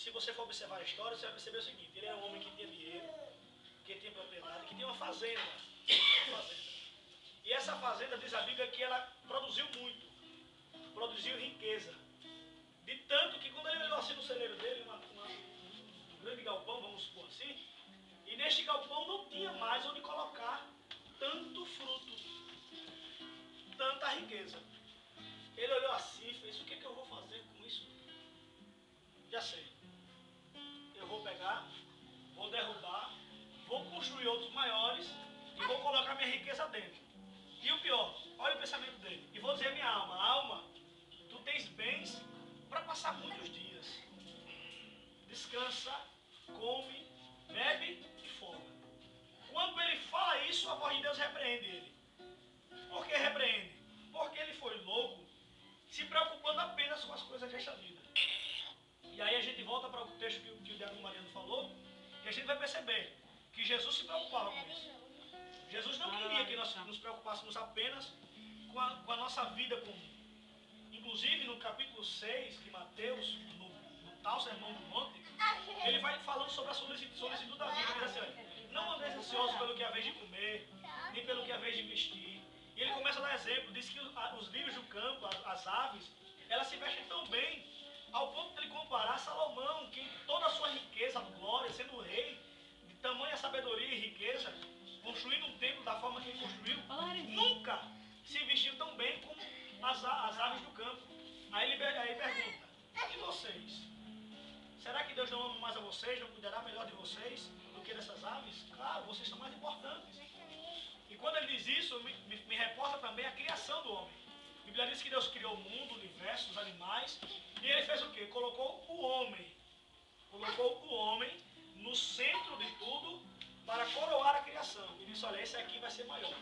se você for observar a história, você vai perceber o seguinte: ele era um homem que tinha dinheiro, que tinha propriedade, que tinha uma fazenda. E essa fazenda, diz a Bíblia, que ela produziu muito, produziu riqueza. De tanto que quando ele olhou assim no celeiro dele, um grande galpão, vamos supor assim, e neste galpão não tinha mais onde colocar tanto fruto, tanta riqueza. Ele olhou assim e fez: o que é que eu vou fazer com isso? Já sei. Eu vou pegar, vou derrubar, vou construir outros maiores e vou colocar minha riqueza dentro. E o pior, olha o pensamento dele. E vou dizer à minha alma: alma, tu tens bens para passar muitos dias. Descansa, come, bebe e folga. Quando ele fala isso, a voz de Deus repreende ele. Por que repreende? Porque ele foi louco, se preocupando apenas com as coisas desta vida. E aí a gente volta para o texto que o Diácono Mariano falou, e a gente vai perceber que Jesus se preocupava com isso. Jesus não queria que nós nos preocupássemos apenas com a nossa vida comum. Inclusive no capítulo 6 de Mateus, no tal Sermão do Monte, ele vai falando sobre a solicitude da vida. Ele diz assim: olha, não andeis ansiosos pelo que haveis de comer, nem pelo que haveis de vestir. E ele começa a dar exemplo, diz que os lírios do campo, as aves, elas se vestem tão bem, ao ponto de ele comparar Salomão, que toda a sua riqueza, glória, sendo rei, de tamanha sabedoria e riqueza, construindo um templo da forma que ele construiu, nunca se vestiu tão bem como as aves do campo. Aí ele pergunta: e vocês? Será que Deus não ama mais a vocês, não cuidará melhor de vocês do que dessas aves? Claro, vocês são mais importantes. E quando ele diz isso, me reporta também a criação do homem. A Bíblia diz que Deus criou o mundo, o universo, os animais, e ele fez o quê? Colocou o homem no centro de tudo para coroar a criação. E disse: olha, esse aqui vai ser maior.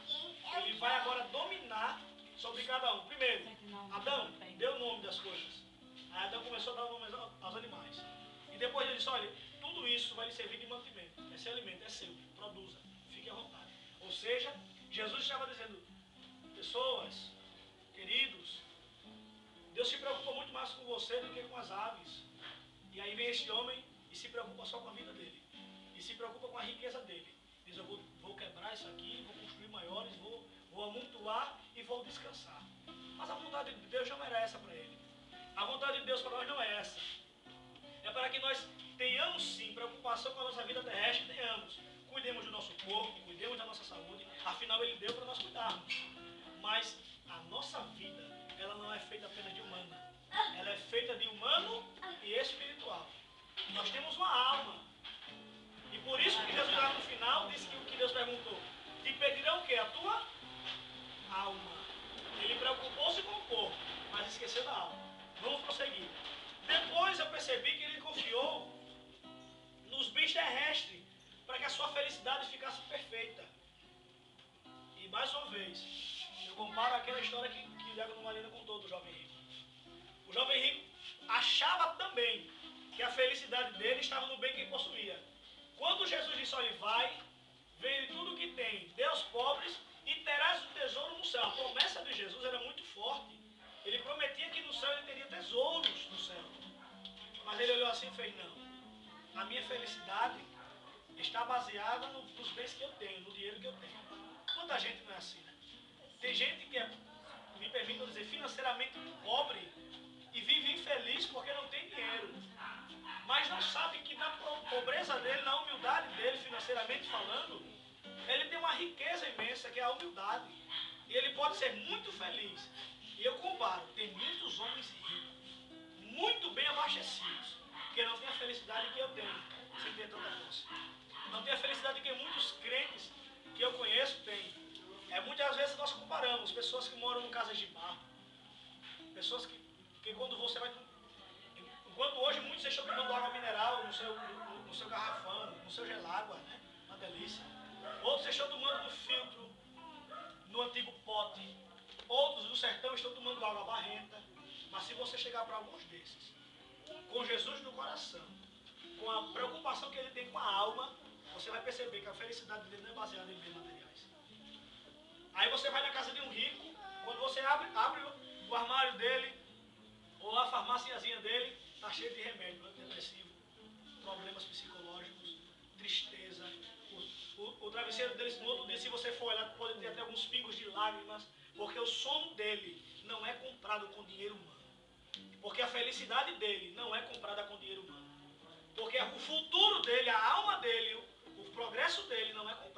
Ele vai agora dominar sobre cada um. Primeiro, Adão deu o nome das coisas. Aí Adão começou a dar o nome aos animais. E depois ele disse: olha, tudo isso vai lhe servir de mantimento. Esse alimento é seu, produza, fique à vontade. Ou seja, Jesus estava dizendo: pessoas, queridos, Deus se preocupa muito mais com você do que com as aves. E aí vem este homem e se preocupa só com a vida dele. E se preocupa com a riqueza dele. Diz: eu vou quebrar isso aqui, vou construir maiores, vou amontoar e vou descansar. Mas a vontade de Deus não era essa para ele. A vontade de Deus para nós não é essa. É para que nós tenhamos sim preocupação com a nossa vida terrestre, tenhamos. Cuidemos do nosso corpo, cuidemos da nossa saúde. Afinal, Ele deu para nós cuidarmos. Mas a nossa vida, ela não é feita apenas de humana. Ela é feita de humano e espiritual. Nós temos uma alma. E por isso que Jesus lá no final disse que o que Deus perguntou: te pedirão o quê? A tua alma. Ele preocupou-se com o corpo, mas esqueceu da alma. Vamos prosseguir. Depois eu percebi que ele confiou nos bens terrestres, para que a sua felicidade ficasse perfeita. E mais uma vez, eu comparo aquela história que o Diácono Marina contou do jovem rico. O jovem rico achava também que a felicidade dele estava no bem que ele possuía. Quando Jesus disse: olha, vai, vende tudo o que tem, dê aos pobres e terás um tesouro no céu. A promessa de Jesus era muito forte. Ele prometia que no céu ele teria tesouros no céu. Mas ele olhou assim e fez: não, a minha felicidade está baseada nos bens que eu tenho, no dinheiro que eu tenho. Quanta gente não é assim, né? Tem gente que é, me permitam dizer, financeiramente pobre e vive infeliz porque não tem dinheiro. Mas não sabe que na pobreza dele, na humildade dele, financeiramente falando, ele tem uma riqueza imensa que é a humildade. E ele pode ser muito feliz. E eu comparo, tem muitos homens ricos, muito bem abastecidos, que não têm a felicidade que eu tenho, sem ter tanta força. Não tem a felicidade que muitos crentes que eu conheço têm. Muitas vezes nós comparamos pessoas que moram em casas de barro, pessoas que quando você vai... Enquanto hoje muitos estão tomando água mineral no seu garrafão, no seu gelágua, né? Uma delícia. Outros estão tomando do filtro, no antigo pote. Outros do sertão estão tomando água barrenta. Mas se você chegar para alguns desses, com Jesus no coração, com a preocupação que ele tem com a alma, você vai perceber que a felicidade dele não é baseada em bens materiais. Aí você vai na casa de um rico, quando você abre o armário dele, ou a farmáciazinha dele, está cheio de remédio, antidepressivo, problemas psicológicos, tristeza. O travesseiro dele, no outro dia, se você for olhar, pode ter até alguns pingos de lágrimas, porque o sono dele não é comprado com dinheiro humano. Porque a felicidade dele não é comprada com dinheiro humano. Porque o futuro dele, a alma dele, o progresso dele não é comprado